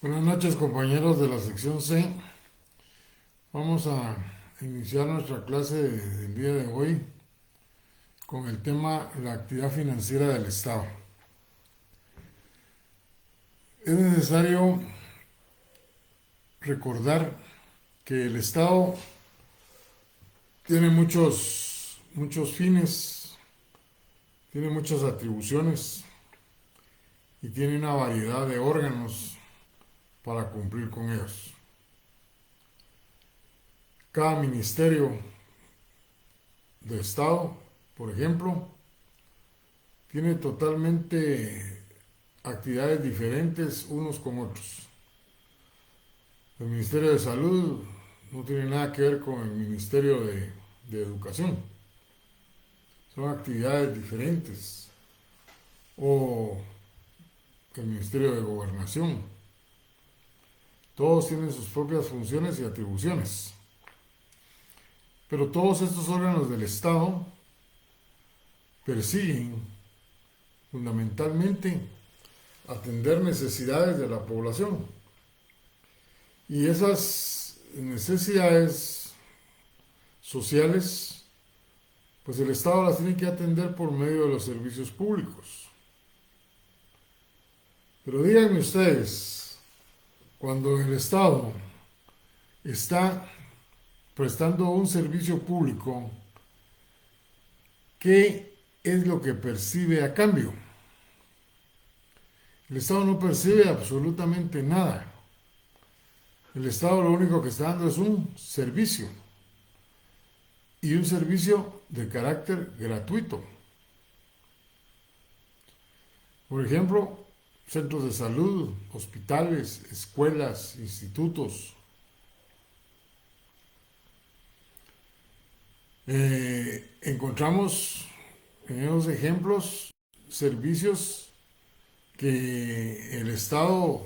Buenas noches, compañeros de la sección C. Vamos a iniciar nuestra clase del día de hoy con el tema la actividad financiera del Estado. Es necesario recordar que el Estado tiene muchos fines, tiene muchas atribuciones y tiene una variedad de órganos para cumplir con ellos. Cada ministerio de Estado, por ejemplo, tiene totalmente actividades diferentes unos con otros. El Ministerio de Salud no tiene nada que ver con el Ministerio de Educación. Son actividades diferentes. O el Ministerio de Gobernación. Todos tienen sus propias funciones y atribuciones. Pero todos estos órganos del Estado persiguen fundamentalmente atender necesidades de la población. Y esas necesidades sociales, pues el Estado las tiene que atender por medio de los servicios públicos. Pero díganme ustedes, cuando el Estado está prestando un servicio público, ¿qué es lo que percibe a cambio? El Estado no percibe absolutamente nada. El Estado lo único que está dando es un servicio, y un servicio de carácter gratuito. Por ejemplo, centros de salud, hospitales, escuelas, institutos. Encontramos en esos ejemplos servicios que el Estado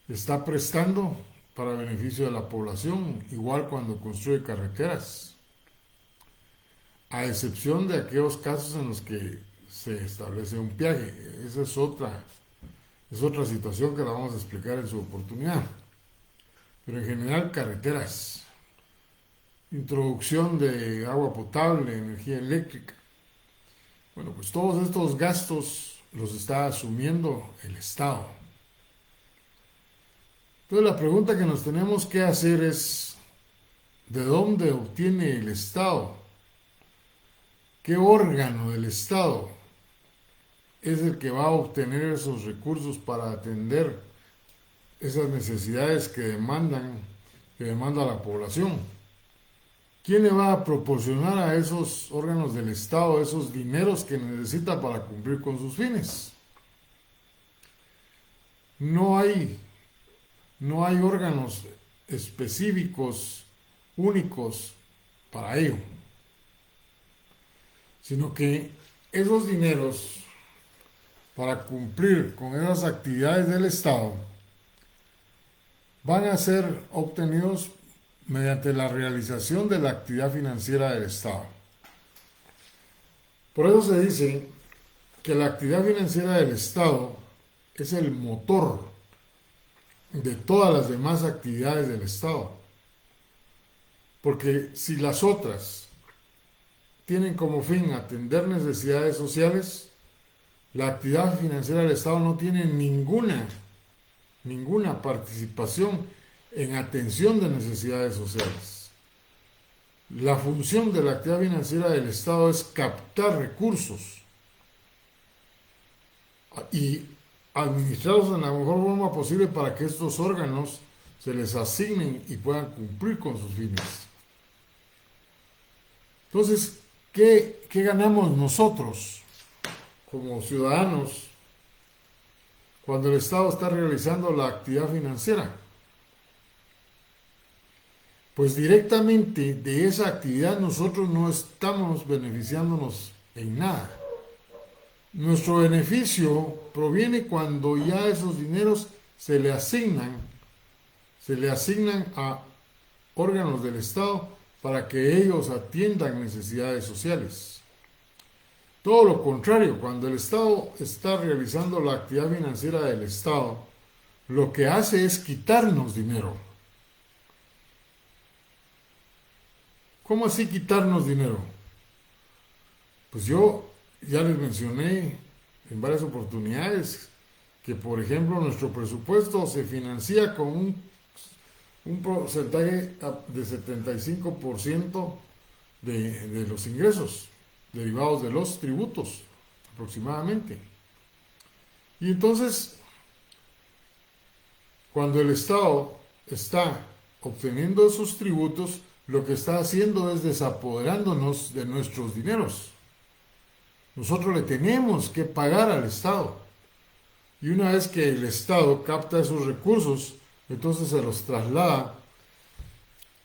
está prestando para beneficio de la población, igual cuando construye carreteras, a excepción de aquellos casos en los que se establece un peaje. Esa es otra situación que la vamos a explicar en su oportunidad. Pero en general, carreteras, introducción de agua potable, energía eléctrica. Bueno, pues todos estos gastos los está asumiendo el Estado. Entonces la pregunta que nos tenemos que hacer es, ¿de dónde obtiene el Estado? ¿Qué órgano del Estado es el que va a obtener esos recursos para atender esas necesidades que demanda la población? ¿Quién le va a proporcionar a esos órganos del Estado esos dineros que necesita para cumplir con sus fines? No hay órganos específicos, únicos para ello, sino que esos dineros para cumplir con esas actividades del Estado van a ser obtenidos mediante la realización de la actividad financiera del Estado. Por eso se dice que la actividad financiera del Estado es el motor de todas las demás actividades del Estado. Porque si las otras tienen como fin atender necesidades sociales, la actividad financiera del Estado no tiene ninguna participación en atención de necesidades sociales. La función de la actividad financiera del Estado es captar recursos y administrarlos en la mejor forma posible para que estos órganos se les asignen y puedan cumplir con sus fines. Entonces, ¿qué ganamos nosotros como ciudadanos cuando el Estado está realizando la actividad financiera? Pues directamente de esa actividad nosotros no estamos beneficiándonos en nada. Nuestro beneficio proviene cuando ya esos dineros se le asignan a órganos del Estado para que ellos atiendan necesidades sociales. Todo lo contrario, cuando el Estado está realizando la actividad financiera del Estado, lo que hace es quitarnos dinero. ¿Cómo así quitarnos dinero? Pues yo ya les mencioné en varias oportunidades que, por ejemplo, nuestro presupuesto se financia con un porcentaje de 75% de los ingresos derivados de los tributos, aproximadamente. Y entonces, cuando el Estado está obteniendo esos tributos, lo que está haciendo es desapoderándonos de nuestros dineros. Nosotros le tenemos que pagar al Estado. Y una vez que el Estado capta esos recursos, entonces se los traslada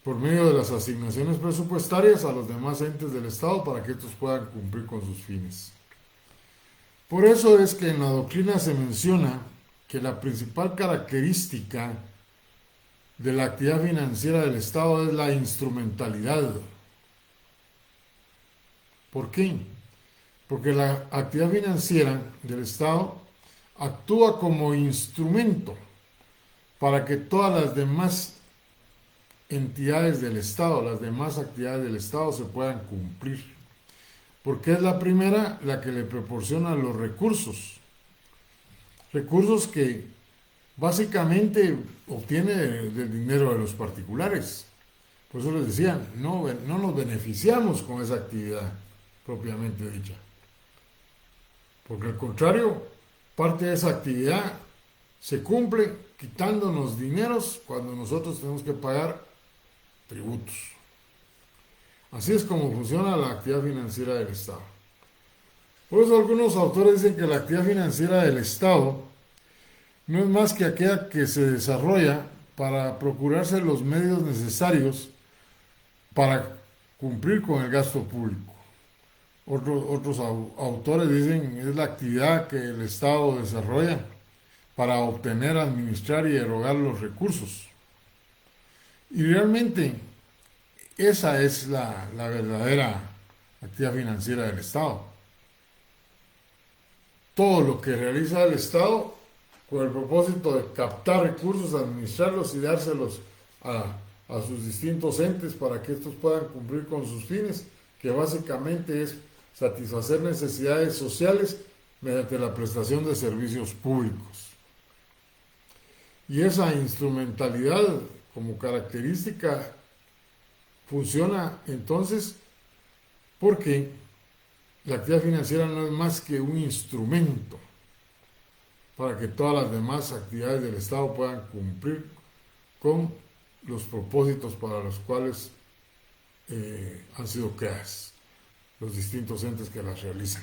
por medio de las asignaciones presupuestarias a los demás entes del Estado para que estos puedan cumplir con sus fines. Por eso es que en la doctrina se menciona que la principal característica de la actividad financiera del Estado es la instrumentalidad. ¿Por qué? Porque la actividad financiera del Estado actúa como instrumento para que todas las demás entidades del Estado, las demás actividades del Estado se puedan cumplir. Porque es la primera la que le proporciona los recursos. Recursos que básicamente obtiene del dinero de los particulares. Por eso les decía, no nos beneficiamos con esa actividad propiamente dicha. Porque al contrario, parte de esa actividad se cumple quitándonos dineros cuando nosotros tenemos que pagar tributos. Así es como funciona la actividad financiera del Estado. Por eso algunos autores dicen que la actividad financiera del Estado no es más que aquella que se desarrolla para procurarse los medios necesarios para cumplir con el gasto público. Otros autores dicen que es la actividad que el Estado desarrolla para obtener, administrar y erogar los recursos. Y realmente esa es la verdadera actividad financiera del Estado. Todo lo que realiza el Estado con el propósito de captar recursos, administrarlos y dárselos a sus distintos entes para que estos puedan cumplir con sus fines, que básicamente es satisfacer necesidades sociales mediante la prestación de servicios públicos. Y esa instrumentalidad como característica funciona entonces porque la actividad financiera no es más que un instrumento para que todas las demás actividades del Estado puedan cumplir con los propósitos para los cuales han sido creadas, los distintos entes que las realizan.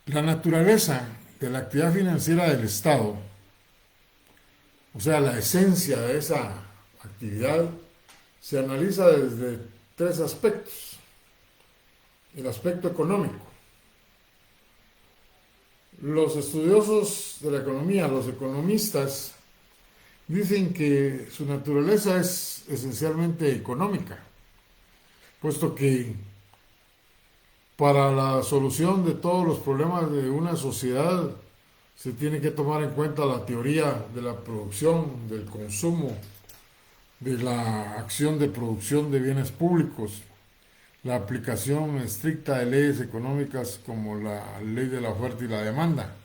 La naturaleza de la actividad financiera del Estado, o sea, la esencia de esa actividad, se analiza desde tres aspectos. El aspecto económico. Los estudiosos de la economía, los economistas, dicen que su naturaleza es esencialmente económica, puesto que para la solución de todos los problemas de una sociedad se tiene que tomar en cuenta la teoría de la producción, del consumo, de la acción de producción de bienes públicos, la aplicación estricta de leyes económicas como la ley de la oferta y la demanda,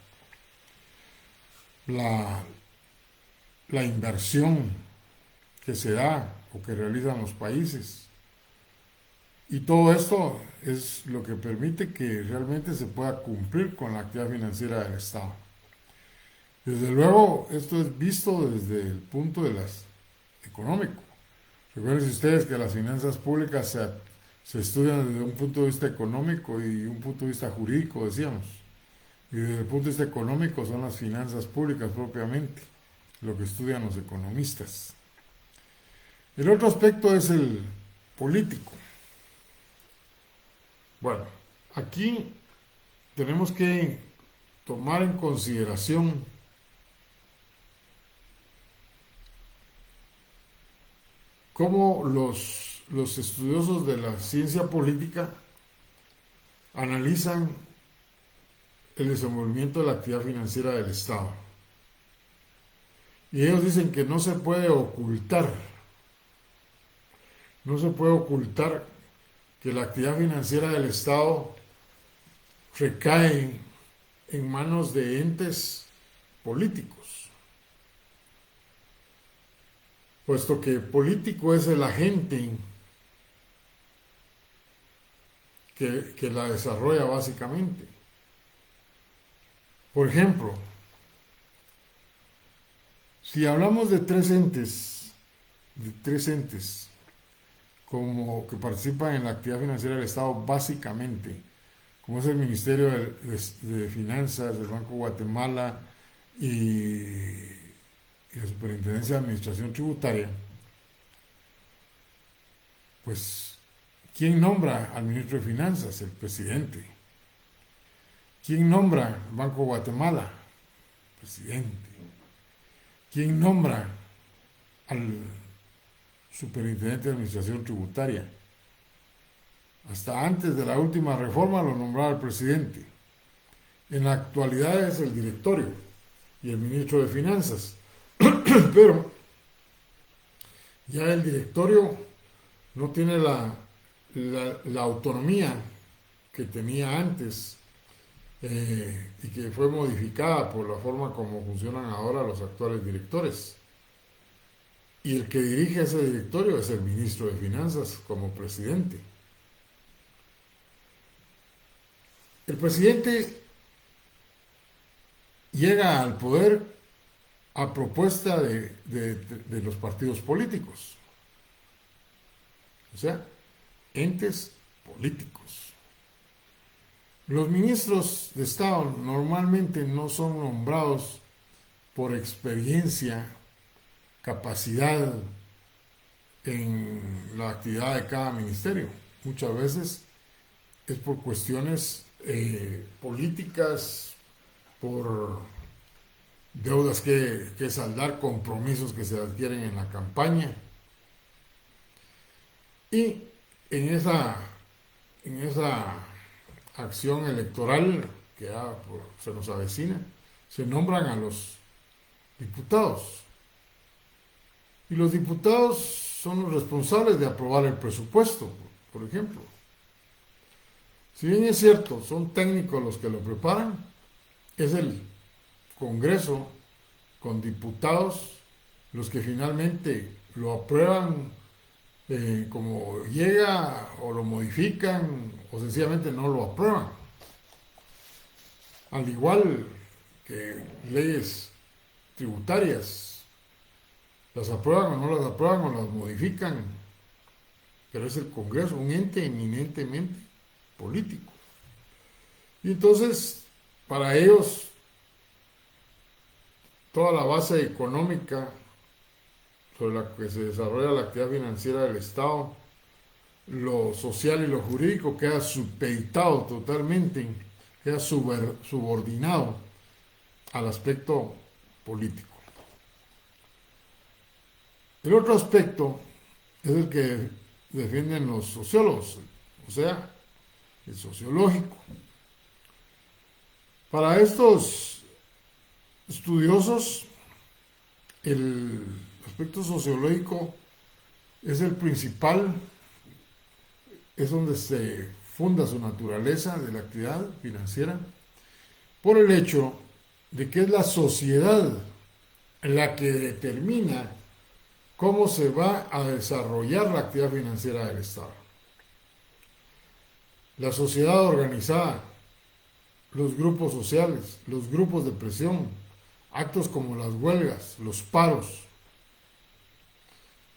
la inversión que se da o que realizan los países. Y todo esto es lo que permite que realmente se pueda cumplir con la actividad financiera del Estado. Desde luego, esto es visto desde el punto de las económico. Recuerden ustedes que las finanzas públicas se estudian desde un punto de vista económico y un punto de vista jurídico, decíamos. Y desde el punto de vista económico son las finanzas públicas propiamente, lo que estudian los economistas. El otro aspecto es el político. Bueno, aquí tenemos que tomar en consideración cómo los estudiosos de la ciencia política analizan el desenvolvimiento de la actividad financiera del Estado. Y ellos dicen que no se puede ocultar que la actividad financiera del Estado recae en manos de entes políticos, puesto que político es el agente que la desarrolla básicamente. Por ejemplo, si hablamos de tres entes como que participan en la actividad financiera del Estado básicamente, como es el Ministerio de Finanzas, del Banco de Guatemala y la Superintendencia de Administración Tributaria, pues, ¿quién nombra al ministro de Finanzas? El presidente. ¿Quién nombra al Banco de Guatemala? El presidente. ¿Quién nombra al Superintendente de Administración Tributaria? Hasta antes de la última reforma lo nombraba el presidente. En la actualidad es el directorio y el ministro de Finanzas. Pero ya el directorio no tiene la autonomía que tenía antes y que fue modificada por la forma como funcionan ahora los actuales directores. Y el que dirige ese directorio es el ministro de Finanzas como presidente. El presidente llega al poder a propuesta de los partidos políticos, o sea, entes políticos. Los ministros de Estado normalmente no son nombrados por experiencia, capacidad en la actividad de cada ministerio. Muchas veces es por cuestiones políticas, por deudas que saldar, compromisos que se adquieren en la campaña. Y en esa acción electoral que ya se nos avecina, se nombran a los diputados. Y los diputados son los responsables de aprobar el presupuesto, por ejemplo. Si bien es cierto, son técnicos los que lo preparan, es el Congreso con diputados los que finalmente lo aprueban como llega, o lo modifican, o sencillamente no lo aprueban. Al igual que leyes tributarias, las aprueban o no las aprueban o las modifican, pero es el Congreso, un ente eminentemente político. Y entonces, para ellos, toda la base económica sobre la que se desarrolla la actividad financiera del Estado, lo social y lo jurídico queda supeditado totalmente, queda subordinado al aspecto político. El otro aspecto es el que defienden los sociólogos, o sea, el sociológico. Para estos estudiosos, el aspecto sociológico es el principal, es donde se funda su naturaleza de la actividad financiera, por el hecho de que es la sociedad la que determina cómo se va a desarrollar la actividad financiera del Estado. La sociedad organizada, los grupos sociales, los grupos de presión, actos como las huelgas, los paros.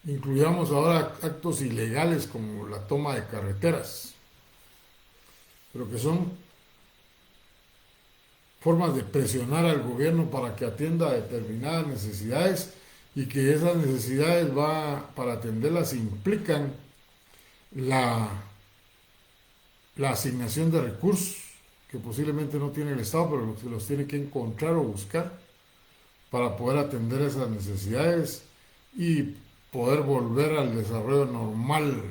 Incluyamos ahora actos ilegales como la toma de carreteras, pero que son formas de presionar al gobierno para que atienda determinadas necesidades y que esas necesidades, para atenderlas, implican la asignación de recursos que posiblemente no tiene el Estado, pero los tiene que encontrar o buscar para poder atender esas necesidades y poder volver al desarrollo normal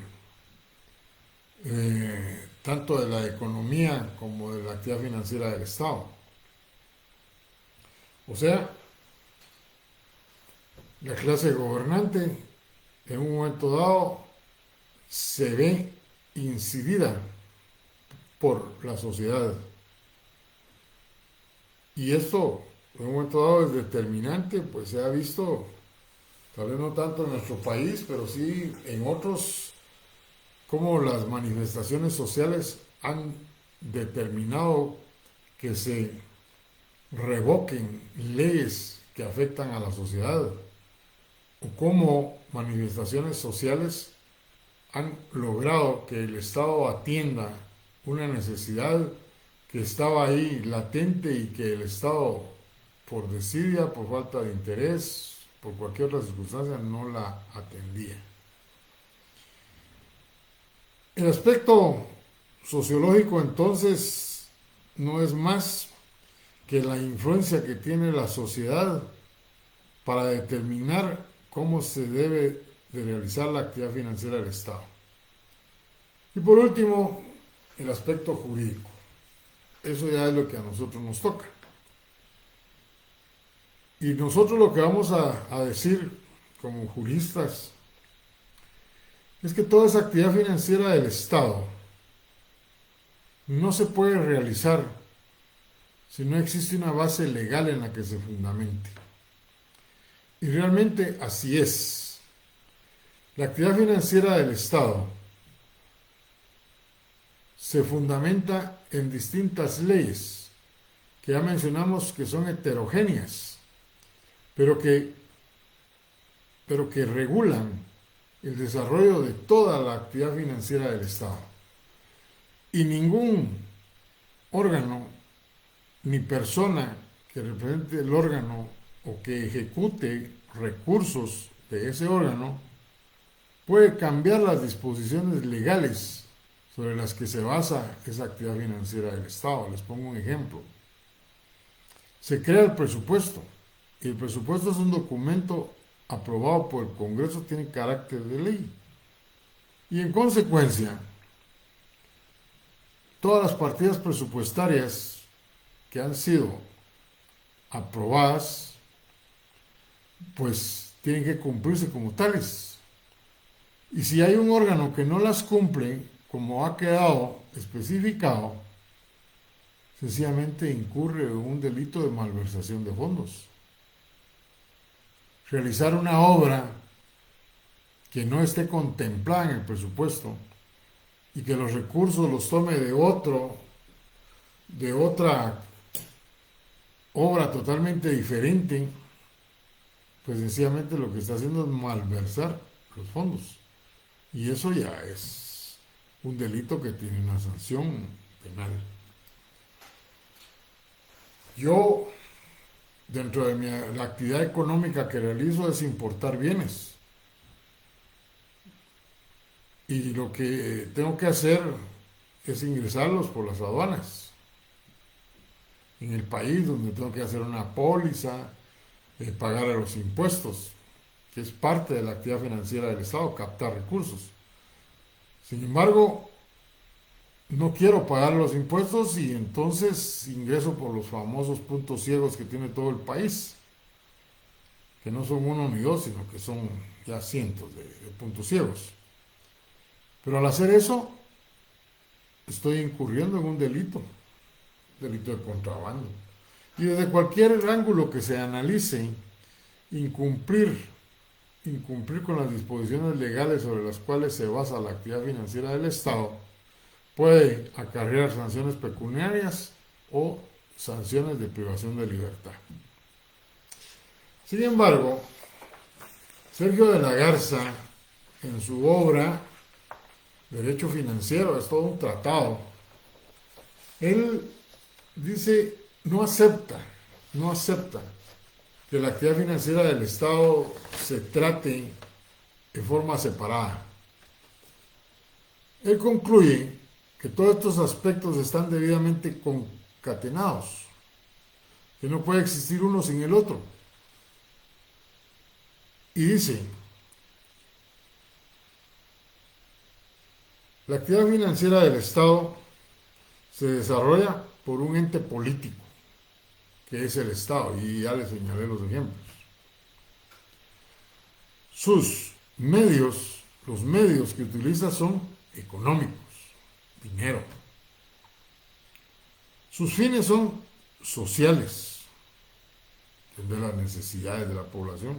tanto de la economía como de la actividad financiera del Estado. O sea, la clase gobernante en un momento dado se ve incidida por la sociedad. Y esto, en un momento dado, es determinante, pues se ha visto, tal vez no tanto en nuestro país, pero sí en otros, como las manifestaciones sociales han determinado que se revoquen leyes que afectan a la sociedad, o cómo manifestaciones sociales han logrado que el Estado atienda una necesidad que estaba ahí latente y que el Estado, por desidia, por falta de interés, por cualquier otra circunstancia, no la atendía. El aspecto sociológico, entonces, no es más que la influencia que tiene la sociedad para determinar cómo se debe de realizar la actividad financiera del Estado. Y por último, el aspecto jurídico. Eso ya es lo que a nosotros nos toca. Y nosotros lo que vamos a decir como juristas es que toda esa actividad financiera del Estado no se puede realizar si no existe una base legal en la que se fundamente. Y realmente así es. La actividad financiera del Estado se fundamenta en distintas leyes que ya mencionamos que son heterogéneas, pero que regulan el desarrollo de toda la actividad financiera del Estado. Y ningún órgano ni persona que represente el órgano o que ejecute recursos de ese órgano puede cambiar las disposiciones legales sobre las que se basa esa actividad financiera del Estado. Les pongo un ejemplo. Se crea el presupuesto, y el presupuesto es un documento aprobado por el Congreso, tiene carácter de ley. Y en consecuencia, todas las partidas presupuestarias que han sido aprobadas, pues tienen que cumplirse como tales. Y si hay un órgano que no las cumple, como ha quedado especificado, sencillamente incurre en un delito de malversación de fondos. Realizar una obra que no esté contemplada en el presupuesto y que los recursos los tome de otra obra totalmente diferente, pues sencillamente lo que está haciendo es malversar los fondos. Y eso ya es un delito que tiene una sanción penal. Yo, dentro de la actividad económica que realizo, es importar bienes. Y lo que tengo que hacer es ingresarlos por las aduanas. En el país donde tengo que hacer una póliza, pagar a los impuestos, que es parte de la actividad financiera del Estado, captar recursos. Sin embargo, no quiero pagar los impuestos y entonces ingreso por los famosos puntos ciegos que tiene todo el país, que no son uno ni dos, sino que son ya cientos de puntos ciegos. Pero al hacer eso, estoy incurriendo en un delito de contrabando. Y desde cualquier ángulo que se analice, incumplir con las disposiciones legales sobre las cuales se basa la actividad financiera del Estado puede acarrear sanciones pecuniarias o sanciones de privación de libertad. Sin embargo, Sergio de la Garza, en su obra Derecho Financiero, es todo un tratado, él dice, no acepta que la actividad financiera del Estado se trate de forma separada. Él concluye que todos estos aspectos están debidamente concatenados, que no puede existir uno sin el otro. Y dice, La actividad financiera del Estado se desarrolla por un ente político, que es el Estado, y ya les señalé los ejemplos. Sus medios, los medios que utiliza son económicos, dinero. Sus fines son sociales, de las necesidades de la población.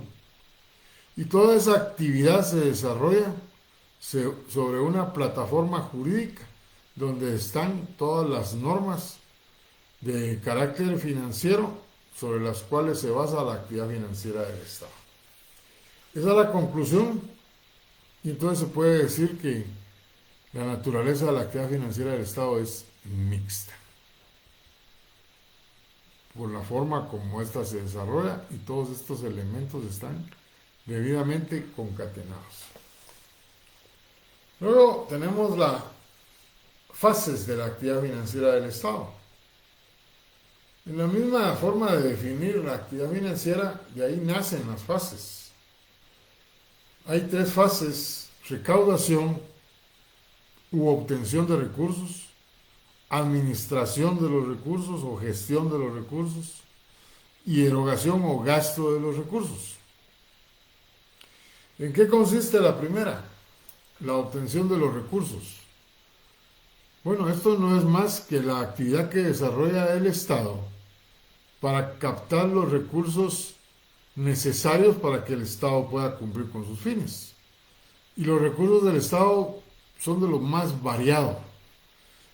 Y toda esa actividad se desarrolla sobre una plataforma jurídica donde están todas las normas de carácter financiero sobre las cuales se basa la actividad financiera del Estado. Esa es la conclusión, y entonces se puede decir que la naturaleza de la actividad financiera del Estado es mixta, por la forma como ésta se desarrolla, y todos estos elementos están debidamente concatenados. Luego tenemos las fases de la actividad financiera del Estado. En la misma forma de definir la actividad financiera, de ahí nacen las fases. Hay 3 fases: recaudación u obtención de recursos, administración de los recursos o gestión de los recursos, y erogación o gasto de los recursos. ¿En qué consiste la primera? La obtención de los recursos. Bueno, esto no es más que la actividad que desarrolla el Estado para captar los recursos necesarios para que el Estado pueda cumplir con sus fines. Y los recursos del Estado son de lo más variado.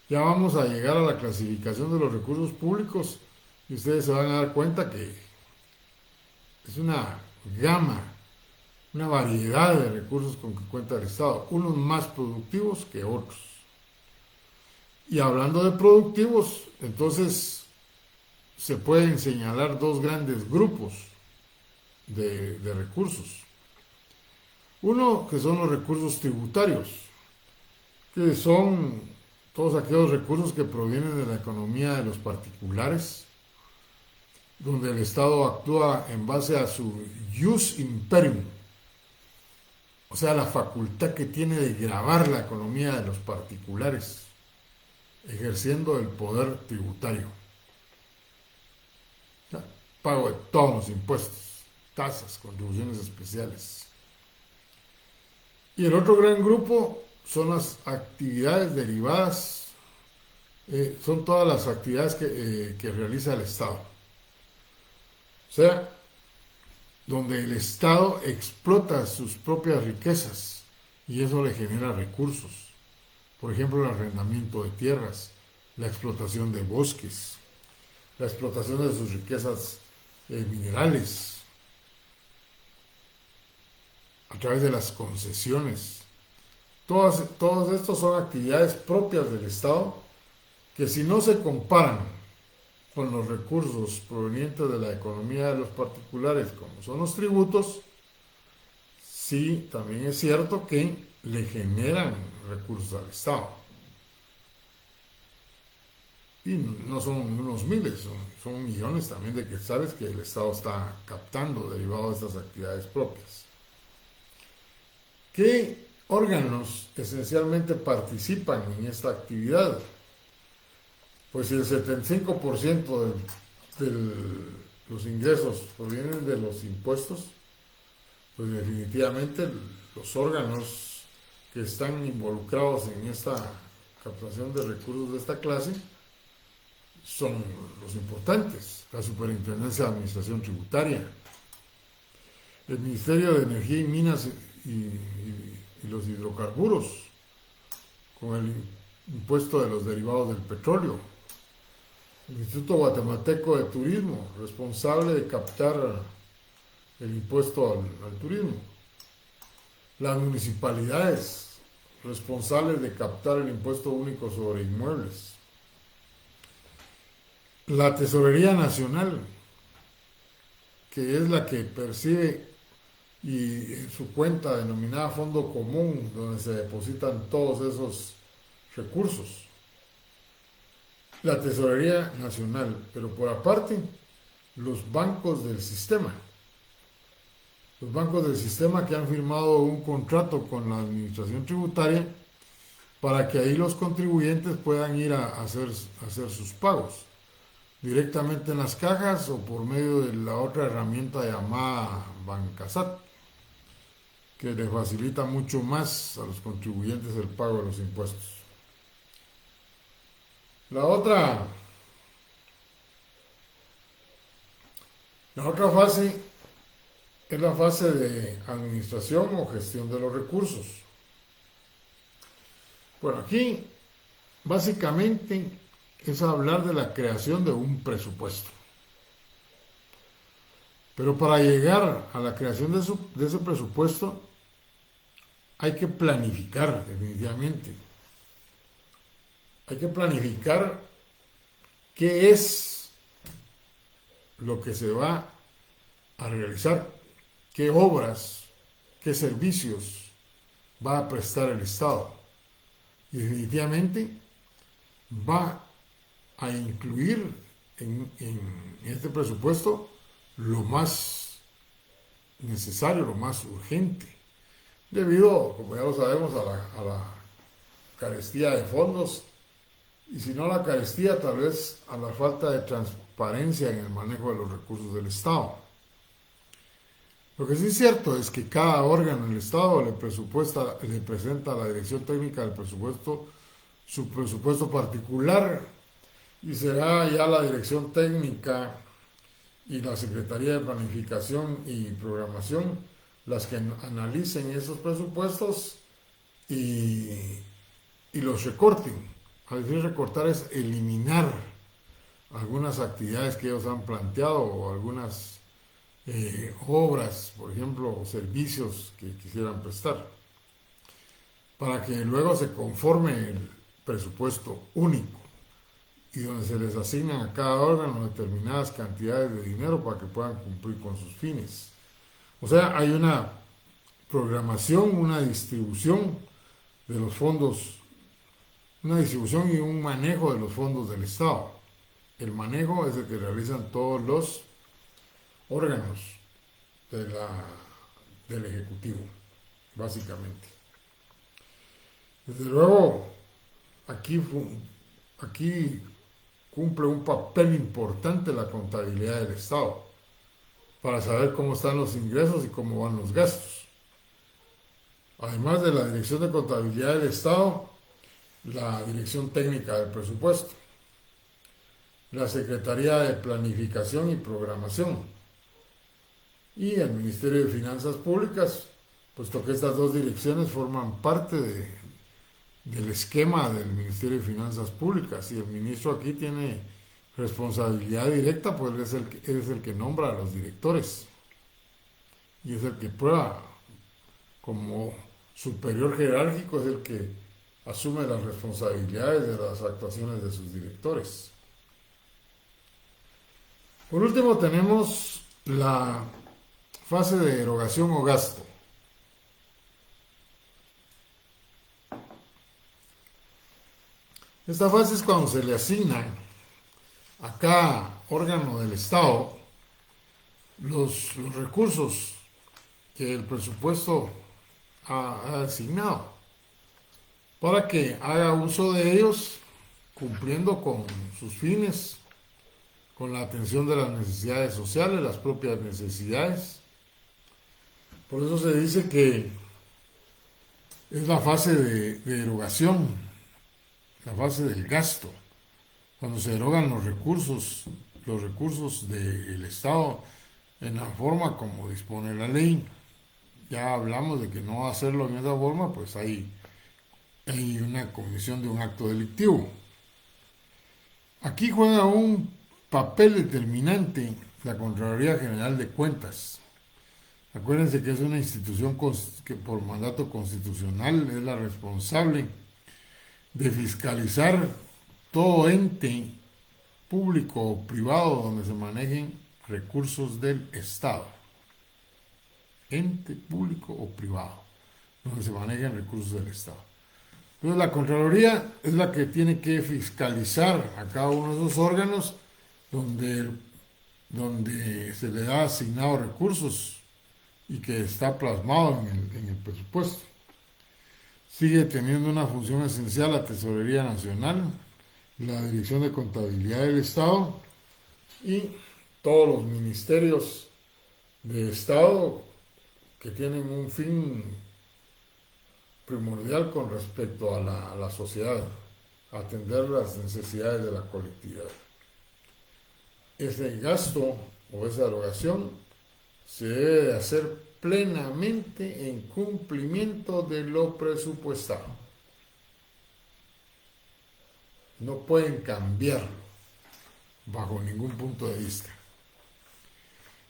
Ya vamos a llegar a la clasificación de los recursos públicos y ustedes se van a dar cuenta que es una gama, una variedad de recursos con que cuenta el Estado, unos más productivos que otros. Y hablando de productivos, entonces se pueden señalar 2 grandes grupos de recursos. Uno, que son los recursos tributarios, que son todos aquellos recursos que provienen de la economía de los particulares, donde el Estado actúa en base a su ius imperium, o sea, la facultad que tiene de gravar la economía de los particulares, ejerciendo el poder tributario. O sea, pago de todos los impuestos, tasas, contribuciones especiales. Y el otro gran grupo son las actividades derivadas, son todas las actividades que realiza el Estado. O sea, donde el Estado explota sus propias riquezas y eso le genera recursos. Por ejemplo, el arrendamiento de tierras, la explotación de bosques, la explotación de sus riquezas minerales, a través de las concesiones. Todos estos son actividades propias del Estado que, si no se comparan con los recursos provenientes de la economía de los particulares, como son los tributos, sí, también es cierto que le generan recursos al Estado. Y no son unos miles, son millones también de quetzales que el Estado está captando derivado de estas actividades propias. ¿Qué órganos esencialmente participan en esta actividad? Pues si el 75% de los ingresos provienen de los impuestos, pues definitivamente los órganos que están involucrados en esta captación de recursos de esta clase son los importantes: la Superintendencia de Administración Tributaria, el Ministerio de Energía y Minas y los hidrocarburos, con el impuesto de los derivados del petróleo, el Instituto Guatemalteco de Turismo, responsable de captar el impuesto al turismo, las municipalidades, responsables de captar el impuesto único sobre inmuebles, la Tesorería Nacional, que es la que percibe y en su cuenta denominada Fondo Común, donde se depositan todos esos recursos. La Tesorería Nacional, pero por aparte, los bancos del sistema. Los bancos del sistema que han firmado un contrato con la Administración Tributaria para que ahí los contribuyentes puedan ir a hacer sus pagos directamente en las cajas o por medio de la otra herramienta llamada Bancasat, que le facilita mucho más a los contribuyentes el pago de los impuestos. La otra fase es la fase de administración o gestión de los recursos. Bueno, aquí básicamente es hablar de la creación de un presupuesto. Pero para llegar a la creación de ese presupuesto hay que planificar definitivamente. Hay que planificar qué es lo que se va a realizar, qué obras, qué servicios va a prestar el Estado. Y definitivamente va a incluir en este presupuesto lo más necesario, lo más urgente, debido, como ya lo sabemos, a la carestía de fondos, y si no la carestía, tal vez a la falta de transparencia en el manejo de los recursos del Estado. Lo que sí es cierto es que cada órgano del Estado le presenta a la Dirección Técnica del Presupuesto su presupuesto particular, y será ya la Dirección Técnica y la Secretaría de Planificación y Programación las que analicen esos presupuestos y los recorten. Al decir recortar es eliminar algunas actividades que ellos han planteado o algunas obras, por ejemplo, o servicios que quisieran prestar, para que luego se conforme el presupuesto único y donde se les asignan a cada órgano determinadas cantidades de dinero para que puedan cumplir con sus fines. O sea, hay una programación, una distribución de los fondos, una distribución y un manejo de los fondos del Estado. El manejo es el que realizan todos los órganos del Ejecutivo, básicamente. Desde luego, aquí cumple un papel importante la contabilidad del Estado para saber cómo están los ingresos y cómo van los gastos. Además de la Dirección de Contabilidad del Estado, la Dirección Técnica del Presupuesto, la Secretaría de Planificación y Programación y el Ministerio de Finanzas Públicas, puesto que estas dos direcciones forman parte del esquema del Ministerio de Finanzas Públicas, y el ministro aquí tiene responsabilidad directa, pues es el que nombra a los directores y es el que prueba como superior jerárquico, es el que asume las responsabilidades de las actuaciones de sus directores. Por último tenemos la fase de erogación o gasto. Esta fase es cuando se le asigna a cada órgano del Estado los recursos que el presupuesto ha asignado para que haga uso de ellos cumpliendo con sus fines, con la atención de las necesidades sociales, las propias necesidades. Por eso se dice que es la fase de erogación, la fase del gasto, cuando se erogan los recursos del Estado en la forma como dispone la ley. Ya hablamos de que no hacerlo en esa forma, pues hay una comisión de un acto delictivo. Aquí juega un papel determinante la Contraloría General de Cuentas. Acuérdense que es una institución que por mandato constitucional es la responsable de fiscalizar todo ente público o privado donde se manejen recursos del Estado. Ente público o privado donde se manejen recursos del Estado. Entonces la Contraloría es la que tiene que fiscalizar a cada uno de esos órganos donde se le ha asignado recursos y que está plasmado en el presupuesto. Sigue teniendo una función esencial la Tesorería Nacional, la Dirección de Contabilidad del Estado y todos los ministerios de Estado que tienen un fin primordial con respecto a la sociedad, atender las necesidades de la colectividad. Ese gasto o esa erogación se debe de hacer plenamente en cumplimiento de lo presupuestado. No pueden cambiarlo bajo ningún punto de vista.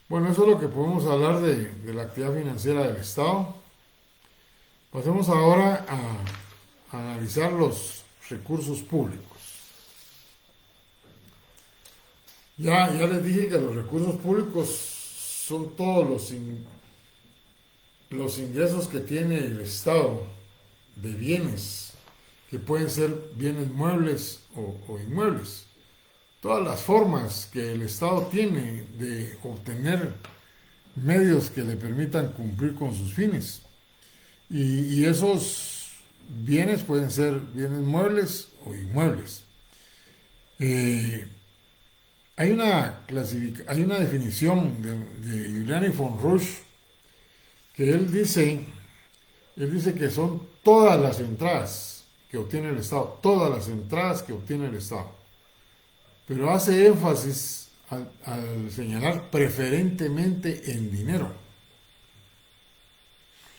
Bueno, eso es lo que podemos hablar de la actividad financiera del Estado. Pasemos ahora a analizar los recursos públicos. Ya les dije que los recursos públicos son todos los ingresos que tiene el Estado de bienes, que pueden ser bienes muebles o inmuebles. Todas las formas que el Estado tiene de obtener medios que le permitan cumplir con sus fines. Y esos bienes pueden ser bienes muebles o inmuebles. Hay una definición de Giuliani von Rush que él dice que son todas las entradas que obtiene el Estado, todas las entradas que obtiene el Estado. Pero hace énfasis al señalar preferentemente en dinero.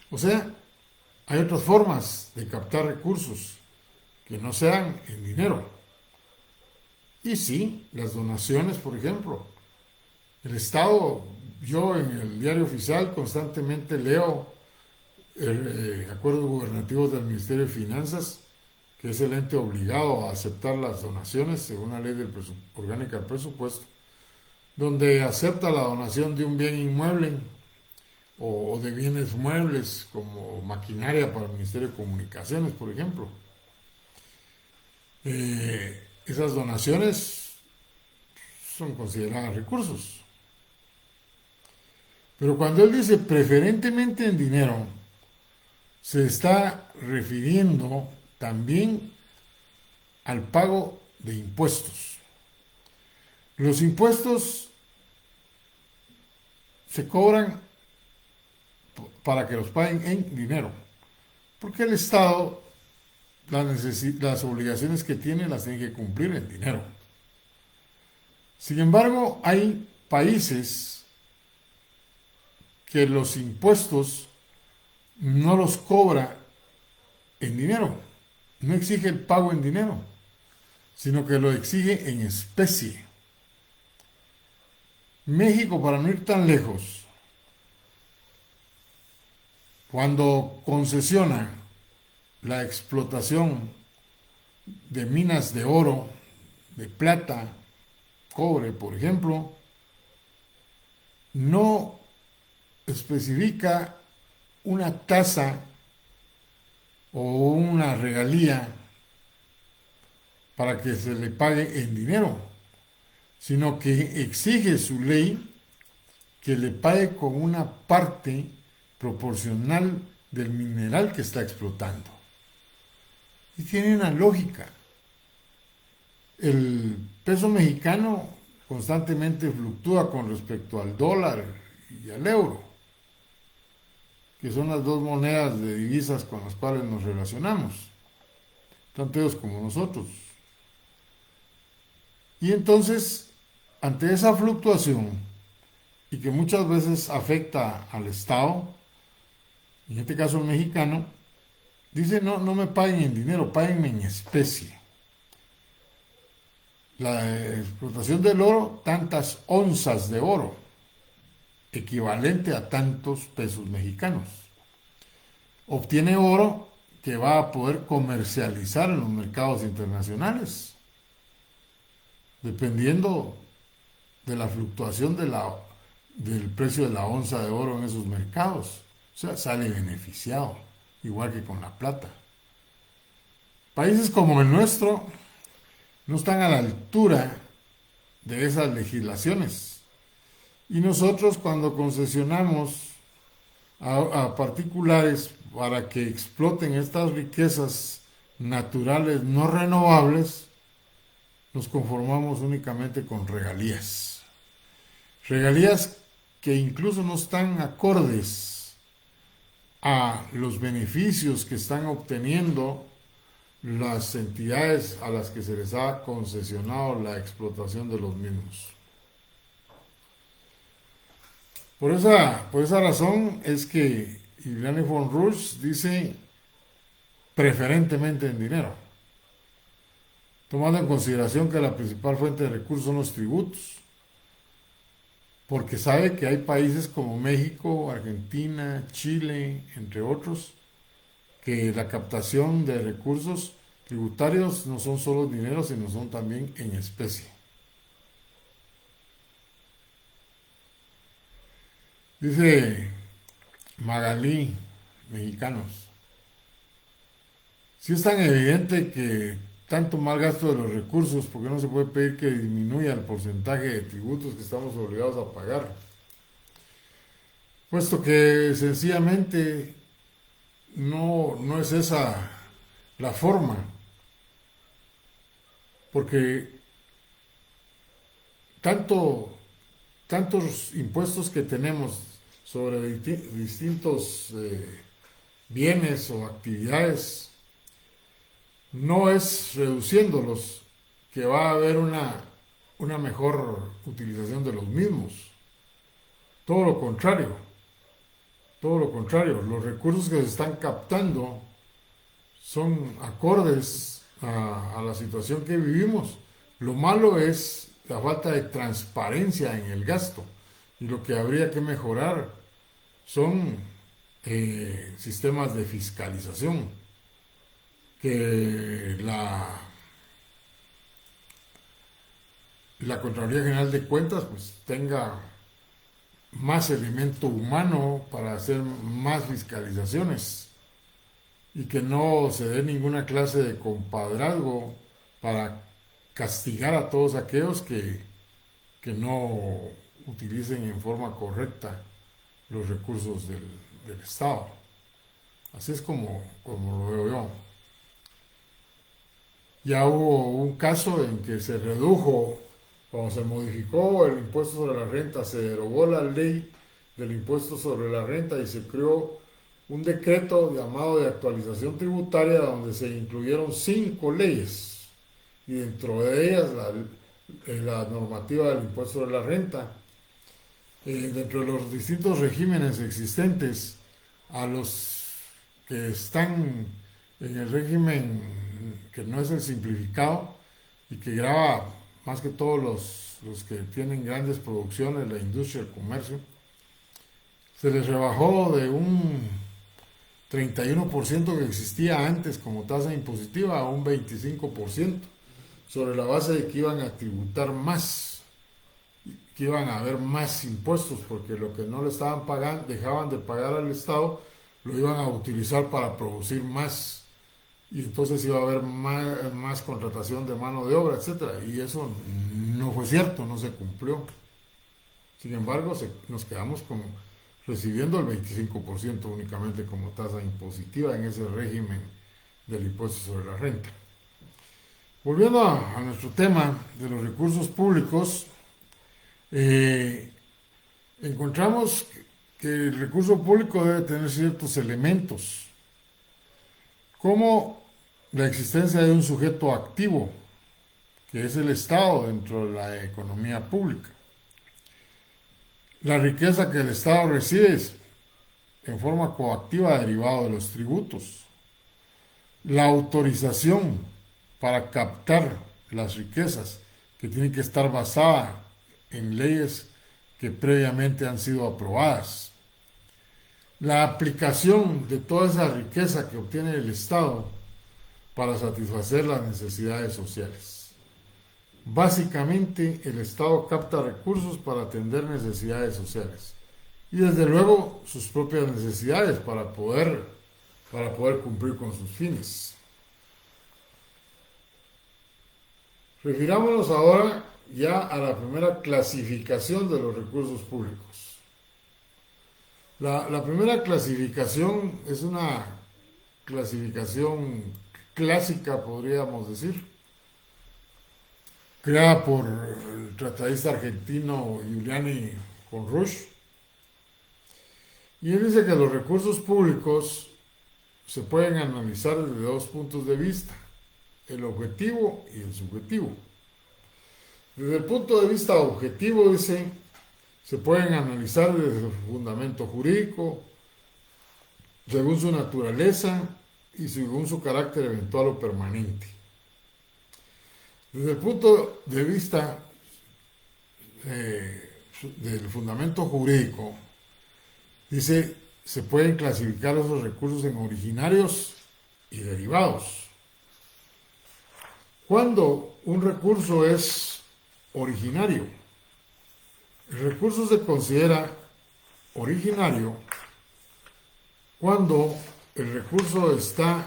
O sea, hay otras formas de captar recursos que no sean en dinero. Y sí, las donaciones, por ejemplo. El Estado, yo en el diario oficial constantemente leo acuerdos gubernativos del Ministerio de Finanzas, que es el ente obligado a aceptar las donaciones según la ley orgánica del presupuesto, donde acepta la donación de un bien inmueble o de bienes muebles como maquinaria para el Ministerio de Comunicaciones, por ejemplo. Esas donaciones son consideradas recursos. Pero cuando él dice preferentemente en dinero, se está refiriendo también al pago de impuestos. Los impuestos se cobran para que los paguen en dinero, porque el Estado las obligaciones que tiene las tiene que cumplir en dinero. Sin embargo, hay países que los impuestos no los cobra en dinero, no exige el pago en dinero, sino que lo exige en especie. México, para no ir tan lejos, cuando concesiona la explotación de minas de oro, de plata, cobre, por ejemplo, no especifica una tasa o una regalía para que se le pague en dinero, sino que exige su ley que le pague con una parte proporcional del mineral que está explotando. Y tiene una lógica. El peso mexicano constantemente fluctúa con respecto al dólar y al euro, que son las dos monedas de divisas con las cuales nos relacionamos, tanto ellos como nosotros. Y entonces, ante esa fluctuación, y que muchas veces afecta al Estado, en este caso el mexicano, dice, no me paguen en dinero, páguenme en especie. La explotación del oro, tantas onzas de oro, equivalente a tantos pesos mexicanos. Obtiene oro que va a poder comercializar en los mercados internacionales, dependiendo de la fluctuación del precio de la onza de oro en esos mercados. O sea, sale beneficiado, igual que con la plata. Países como el nuestro no están a la altura de esas legislaciones. Y nosotros, cuando concesionamos a particulares para que exploten estas riquezas naturales no renovables, nos conformamos únicamente con regalías. Regalías que incluso no están acordes a los beneficios que están obteniendo las entidades a las que se les ha concesionado la explotación de los mismos. Por esa razón es que Ileana von Rush dice preferentemente en dinero, tomando en consideración que la principal fuente de recursos son los tributos, porque sabe que hay países como México, Argentina, Chile, entre otros, que la captación de recursos tributarios no son solo dinero, sino son también en especie. Dice Magalí, mexicanos, si es tan evidente que tanto mal gasto de los recursos, ¿por qué no se puede pedir que disminuya el porcentaje de tributos que estamos obligados a pagar? Puesto que sencillamente no es esa la forma, porque tantos impuestos que tenemos sobre distintos bienes o actividades, no es reduciéndolos que va a haber una mejor utilización de los mismos. Todo lo contrario, los recursos que se están captando son acordes a la situación que vivimos. Lo malo es la falta de transparencia en el gasto, y lo que habría que mejorar son sistemas de fiscalización, que la Contraloría General de Cuentas pues tenga más elemento humano para hacer más fiscalizaciones, y que no se dé ninguna clase de compadrazgo para castigar a todos aquellos que no utilicen en forma correcta los recursos del Estado. Así es como lo veo yo. Ya hubo un caso en que se redujo, cuando se modificó el impuesto sobre la renta, se derogó la ley del impuesto sobre la renta y se creó un decreto llamado de actualización tributaria, donde se incluyeron 5 leyes, y dentro de ellas la normativa del impuesto sobre la renta. Dentro de los distintos regímenes existentes, a los que están en el régimen que no es el simplificado y que grava más que todos los que tienen grandes producciones, la industria, el comercio, se les rebajó de un 31% que existía antes como tasa impositiva a un 25%, sobre la base de que iban a tributar más, que iban a haber más impuestos, porque lo que no le estaban pagando, dejaban de pagar al Estado, lo iban a utilizar para producir más, y entonces iba a haber más contratación de mano de obra, etcétera. Y eso no fue cierto, no se cumplió. Sin embargo, nos quedamos recibiendo el 25% únicamente como tasa impositiva en ese régimen del impuesto sobre la renta. Volviendo a nuestro tema de los recursos públicos, encontramos que el recurso público debe tener ciertos elementos, como la existencia de un sujeto activo, que es el Estado dentro de la economía pública. La riqueza que el Estado recibe en forma coactiva derivado de los tributos. La autorización para captar las riquezas, que tiene que estar basada en leyes que previamente han sido aprobadas. La aplicación de toda esa riqueza que obtiene el Estado para satisfacer las necesidades sociales. Básicamente, el Estado capta recursos para atender necesidades sociales y desde luego sus propias necesidades para poder cumplir con sus fines. Refirámonos ahora ya a la primera clasificación de los recursos públicos. La primera clasificación es una clasificación clásica, podríamos decir, creada por el tratadista argentino Giuliani con Rush. Y él dice que los recursos públicos se pueden analizar desde dos puntos de vista, el objetivo y el subjetivo. Desde el punto de vista objetivo, dice, se pueden analizar desde su fundamento jurídico, según su naturaleza y según su carácter eventual o permanente. Desde el punto de vista del fundamento jurídico, dice, se pueden clasificar esos recursos en originarios y derivados. Cuando un recurso es originario, el recurso se considera originario cuando el recurso está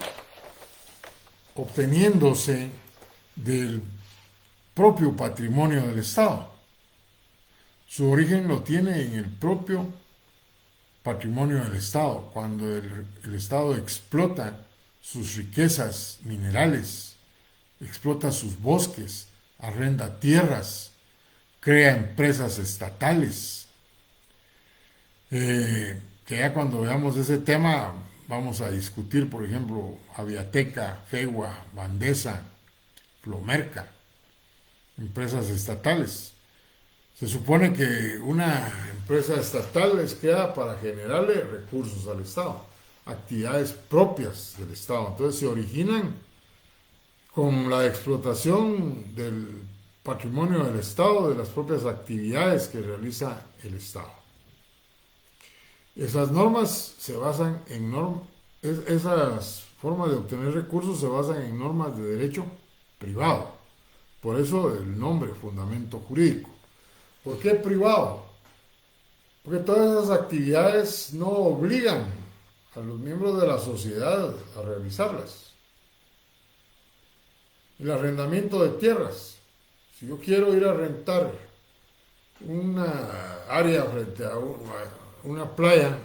obteniéndose del propio patrimonio del Estado. Su origen lo tiene en el propio patrimonio del Estado, cuando el Estado explota sus riquezas minerales, explota sus bosques, arrenda tierras, crea empresas estatales. Que ya cuando veamos ese tema vamos a discutir, por ejemplo, Aviateca, Fegua, Bandesa, Plomerca, empresas estatales. Se supone que una empresa estatal es creada para generarle recursos al Estado, actividades propias del Estado. Entonces se originan con la explotación del patrimonio del Estado, de las propias actividades que realiza el Estado. Esas normas se basan en esas formas de obtener recursos se basan en normas de derecho privado. Por eso el nombre, fundamento jurídico. ¿Por qué privado? Porque todas esas actividades no obligan a los miembros de la sociedad a realizarlas. El arrendamiento de tierras. Si yo quiero ir a rentar una área frente a una playa,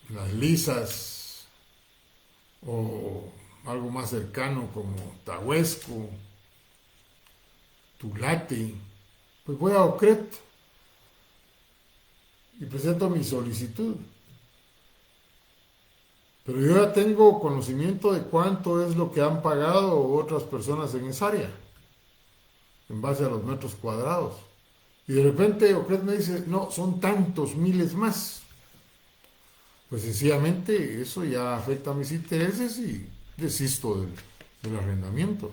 las Lisas o algo más cercano como Tahuesco, Tulate, pues voy a OCRET y presento mi solicitud. Pero yo ya tengo conocimiento de cuánto es lo que han pagado otras personas en esa área, en base a los metros cuadrados. Y de repente OCRET me dice, no, son tantos miles más. Pues sencillamente eso ya afecta a mis intereses y desisto del arrendamiento.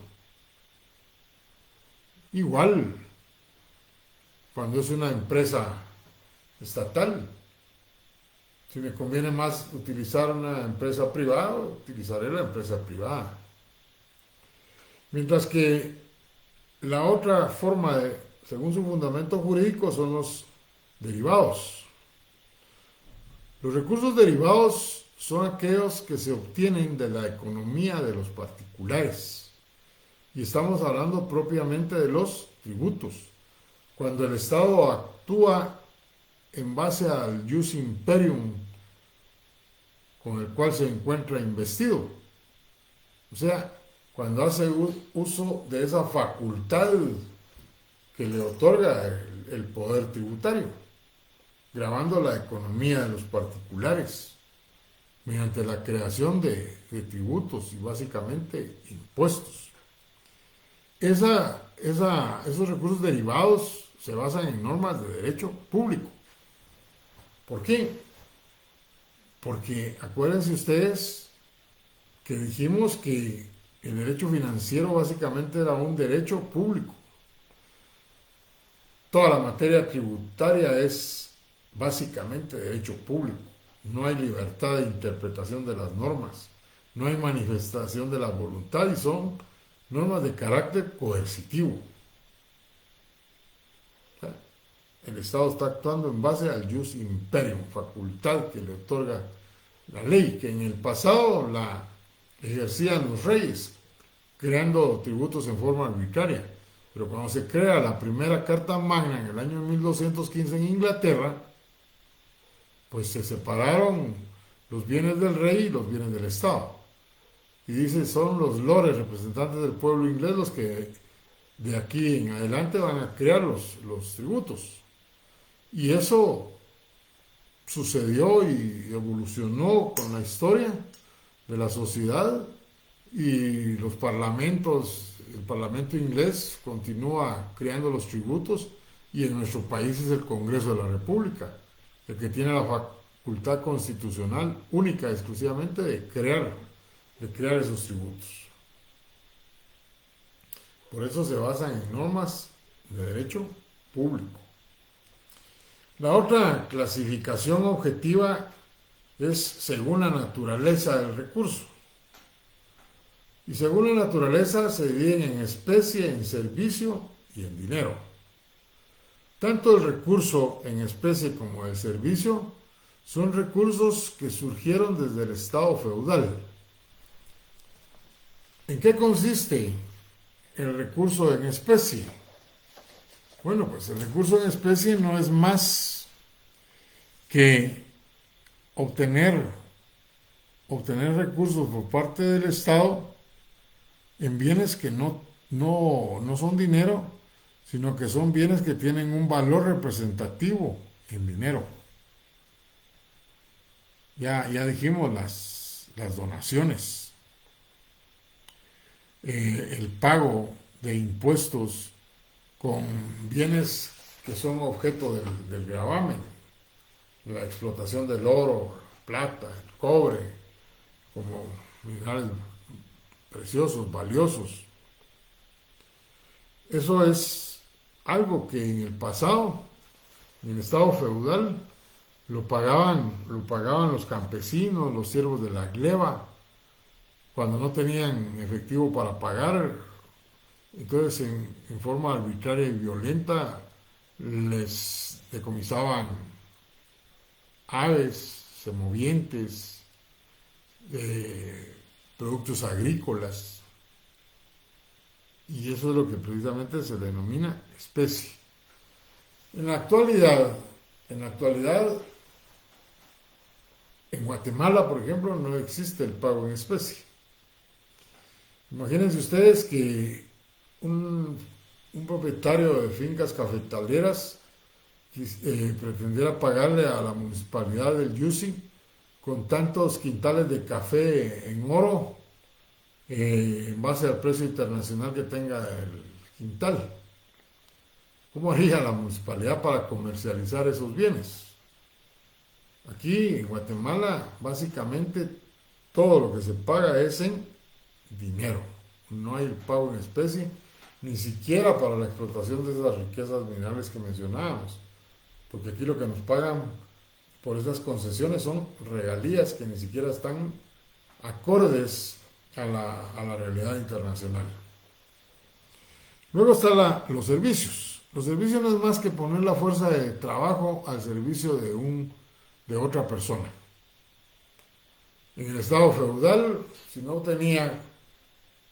Igual, cuando es una empresa estatal, si me conviene más utilizar una empresa privada, utilizaré la empresa privada. Mientras que la otra forma, según su fundamento jurídico, son los derivados. Los recursos derivados son aquellos que se obtienen de la economía de los particulares. Y estamos hablando propiamente de los tributos. Cuando el Estado actúa en base al jus imperium con el cual se encuentra investido. O sea, cuando hace uso de esa facultad que le otorga el poder tributario, gravando la economía de los particulares mediante la creación de tributos y básicamente impuestos. Esos recursos derivados se basan en normas de derecho público. ¿Por qué? Porque acuérdense ustedes que dijimos que el derecho financiero básicamente era un derecho público. Toda la materia tributaria es básicamente derecho público. No hay libertad de interpretación de las normas, no hay manifestación de la voluntad y son normas de carácter coercitivo. O sea, el Estado está actuando en base al jus imperium, facultad que le otorga la ley, que en el pasado la ejercían los reyes, creando tributos en forma arbitraria. Pero cuando se crea la primera Carta Magna en el año 1215 en Inglaterra, pues se separaron los bienes del rey y los bienes del Estado. Y dice, son los lores, representantes del pueblo inglés, los que de aquí en adelante van a crear los tributos. Y eso sucedió y evolucionó con la historia de la sociedad y los parlamentos, el parlamento inglés continúa creando los tributos y en nuestro país es el Congreso de la República, el que tiene la facultad constitucional única, exclusivamente de crear esos tributos. Por eso se basan en normas de derecho público. La otra clasificación objetiva es según la naturaleza del recurso. Y según la naturaleza se dividen en especie, en servicio y en dinero. Tanto el recurso en especie como el servicio son recursos que surgieron desde el estado feudal. ¿En qué consiste el recurso en especie? Bueno, pues el recurso en especie no es más que obtener recursos por parte del Estado en bienes que no son dinero, sino que son bienes que tienen un valor representativo en dinero. Ya dijimos las donaciones, el pago de impuestos con bienes que son objeto del gravamen, la explotación del oro, plata, el cobre, como minerales preciosos, valiosos. Eso es algo que en el pasado, en el estado feudal, lo pagaban los campesinos, los siervos de la gleba, cuando no tenían efectivo para pagar. Entonces, en forma arbitraria y violenta, les decomisaban aves, semovientes, productos agrícolas. Y eso es lo que precisamente se denomina especie. En la actualidad, en Guatemala, por ejemplo, no existe el pago en especie. Imagínense ustedes que un propietario de fincas cafetaleras pretendiera pagarle a la municipalidad del Yusi con tantos quintales de café en oro en base al precio internacional que tenga el quintal. ¿Cómo haría la municipalidad para comercializar esos bienes? Aquí en Guatemala básicamente todo lo que se paga es en dinero. No hay pago en especie, ni siquiera para la explotación de esas riquezas minerales que mencionábamos. Porque aquí lo que nos pagan por esas concesiones son regalías que ni siquiera están acordes a la realidad internacional. Luego están los servicios. Los servicios no es más que poner la fuerza de trabajo al servicio de otra persona. En el estado feudal, si no tenía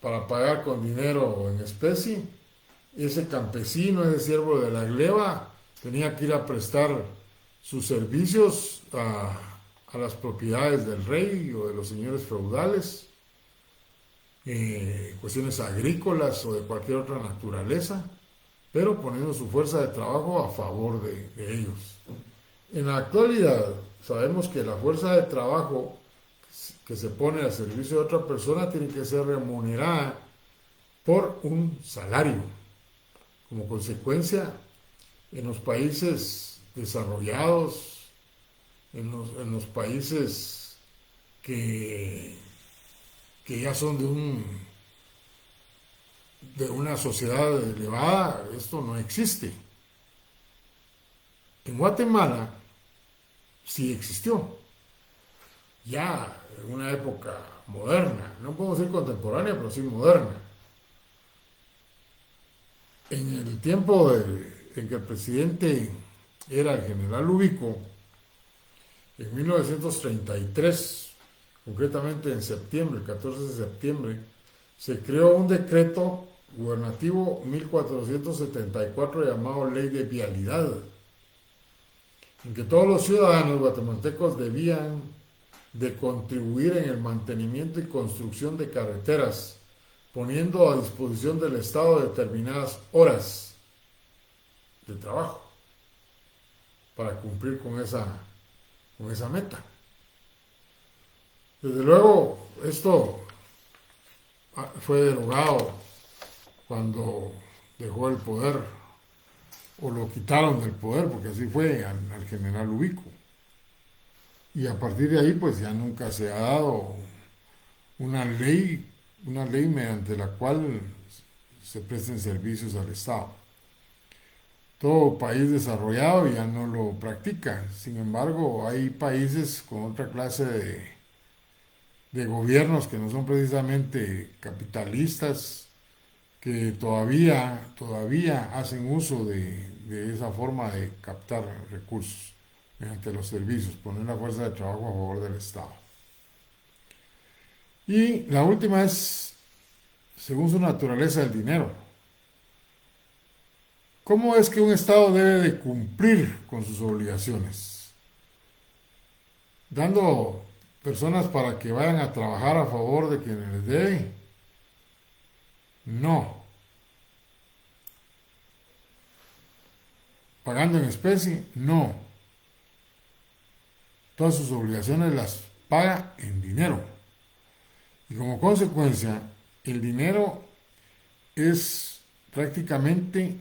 para pagar con dinero o en especie, ese campesino, ese siervo de la gleba, tenía que ir a prestar sus servicios a las propiedades del rey o de los señores feudales, cuestiones agrícolas o de cualquier otra naturaleza, pero poniendo su fuerza de trabajo a favor de ellos. En la actualidad sabemos que la fuerza de trabajo que se pone al servicio de otra persona tiene que ser remunerada por un salario. Como consecuencia, en los países desarrollados, en los países que ya son de una sociedad elevada, esto no existe. En Guatemala sí existió, ya en una época moderna, no podemos decir contemporánea, pero sí moderna. En el tiempo en que el presidente era el general Ubico, en 1933, concretamente en septiembre, el 14 de septiembre, se creó un decreto gubernativo 1474 llamado Ley de Vialidad, en que todos los ciudadanos guatemaltecos debían de contribuir en el mantenimiento y construcción de carreteras, poniendo a disposición del Estado determinadas horas de trabajo para cumplir con esa meta. Desde luego, esto fue derogado cuando dejó el poder, o lo quitaron del poder, porque así fue al general Ubico. Y a partir de ahí, pues ya nunca se ha dado una ley mediante la cual se presten servicios al Estado. Todo país desarrollado ya no lo practica. Sin embargo, hay países con otra clase de gobiernos que no son precisamente capitalistas, que todavía hacen uso de esa forma de captar recursos mediante los servicios, poner la fuerza de trabajo a favor del Estado. Y la última es, según su naturaleza, el dinero. ¿Cómo es que un Estado debe de cumplir con sus obligaciones? ¿Dando personas para que vayan a trabajar a favor de quienes les debe? No. ¿Pagando en especie? No. Todas sus obligaciones las paga en dinero. Y como consecuencia, el dinero es prácticamente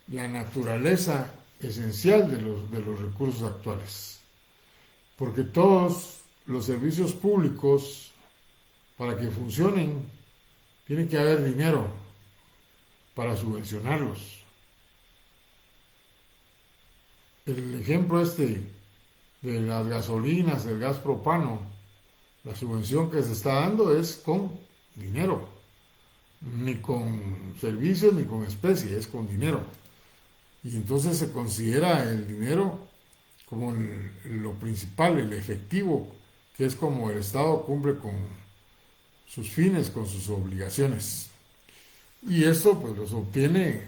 la naturaleza esencial de los recursos actuales. Porque todos los servicios públicos, para que funcionen, tiene que haber dinero para subvencionarlos. El ejemplo de las gasolinas, el gas propano, la subvención que se está dando es con dinero, ni con servicios ni con especie, es con dinero. Y entonces se considera el dinero como lo principal, el efectivo, que es como el Estado cumple con sus fines, con sus obligaciones. Y esto pues los obtiene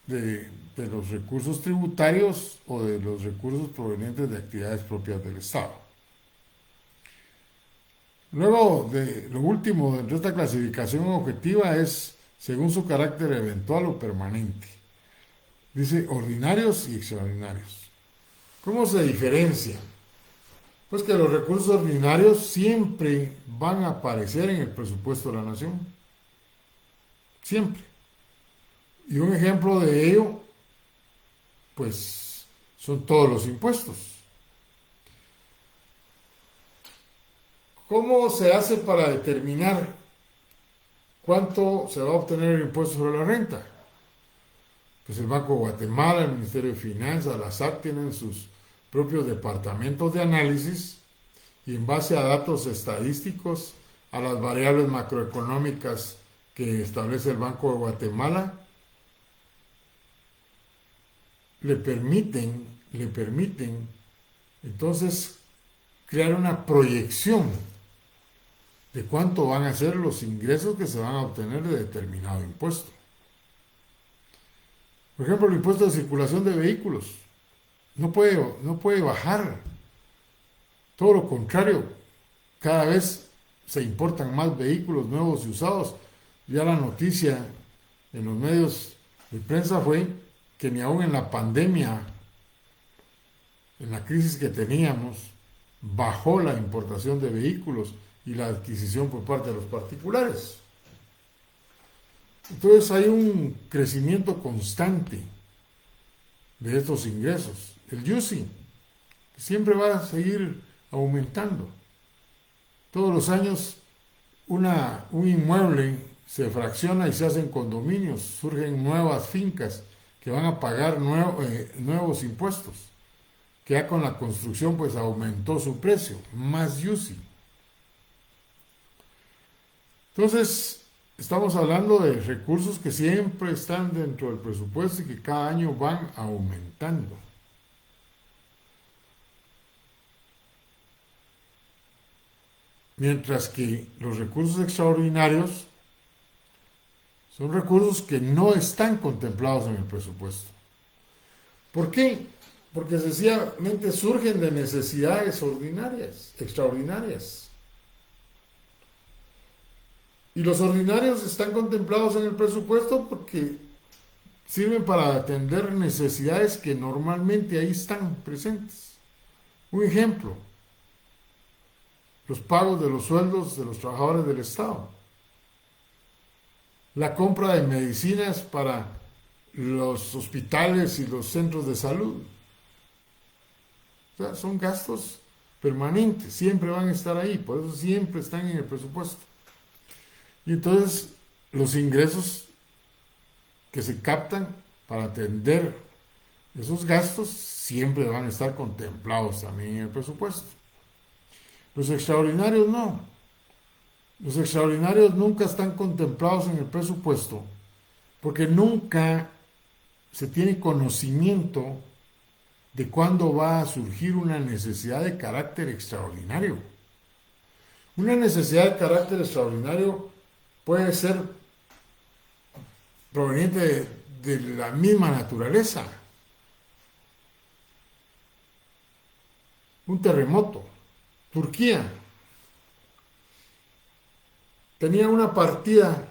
de los recursos tributarios o de los recursos provenientes de actividades propias del Estado. Luego, lo último de esta clasificación objetiva es según su carácter eventual o permanente. Dice ordinarios y extraordinarios. ¿Cómo se diferencian? Pues que los recursos ordinarios siempre van a aparecer en el presupuesto de la nación. Siempre. Y un ejemplo de ello, pues, son todos los impuestos. ¿Cómo se hace para determinar cuánto se va a obtener el impuesto sobre la renta? Pues el Banco de Guatemala, el Ministerio de Finanzas, la SAT tienen sus propios departamentos de análisis y en base a datos estadísticos, a las variables macroeconómicas que establece el Banco de Guatemala, le permiten entonces crear una proyección de cuánto van a ser los ingresos que se van a obtener de determinado impuesto. Por ejemplo, el impuesto de circulación de vehículos no puede bajar. Todo lo contrario, cada vez se importan más vehículos nuevos y usados. Ya la noticia en los medios de prensa fue que ni aún en la pandemia, en la crisis que teníamos, bajó la importación de vehículos y la adquisición por parte de los particulares. Entonces hay un crecimiento constante de estos ingresos. El UCI siempre va a seguir aumentando. Todos los años un inmueble se fracciona y se hacen condominios, surgen nuevas fincas que van a pagar nuevos impuestos, que ya con la construcción pues aumentó su precio, más UCI. Entonces, estamos hablando de recursos que siempre están dentro del presupuesto y que cada año van aumentando. Mientras que los recursos extraordinarios Son recursos que no están contemplados en el presupuesto. ¿Por qué? Porque sencillamente surgen de necesidades ordinarias, extraordinarias. Y los ordinarios están contemplados en el presupuesto porque sirven para atender necesidades que normalmente ahí están presentes. Un ejemplo, los pagos de los sueldos de los trabajadores del Estado, la compra de medicinas para los hospitales y los centros de salud. O sea, son gastos permanentes, siempre van a estar ahí, por eso siempre están en el presupuesto. Y entonces los ingresos que se captan para atender esos gastos siempre van a estar contemplados también en el presupuesto. Los extraordinarios no. Los extraordinarios nunca están contemplados en el presupuesto porque nunca se tiene conocimiento de cuándo va a surgir una necesidad de carácter extraordinario. Una necesidad de carácter extraordinario puede ser proveniente de la misma naturaleza. Un terremoto. Turquía tenía una partida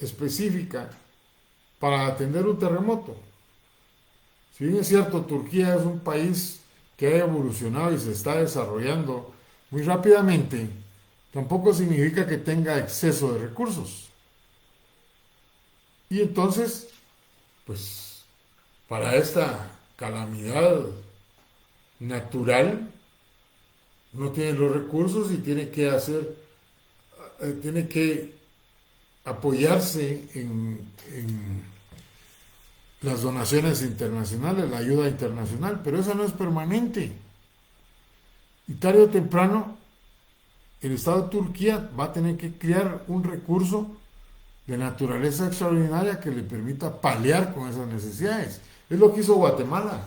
específica para atender un terremoto. Si bien es cierto, Turquía es un país que ha evolucionado y se está desarrollando muy rápidamente, tampoco significa que tenga exceso de recursos. Y entonces, pues, para esta calamidad natural, no tiene los recursos y tiene que apoyarse en las donaciones internacionales, la ayuda internacional, pero esa no es permanente. Y tarde o temprano, el Estado de Turquía va a tener que crear un recurso de naturaleza extraordinaria que le permita paliar con esas necesidades. Es lo que hizo Guatemala.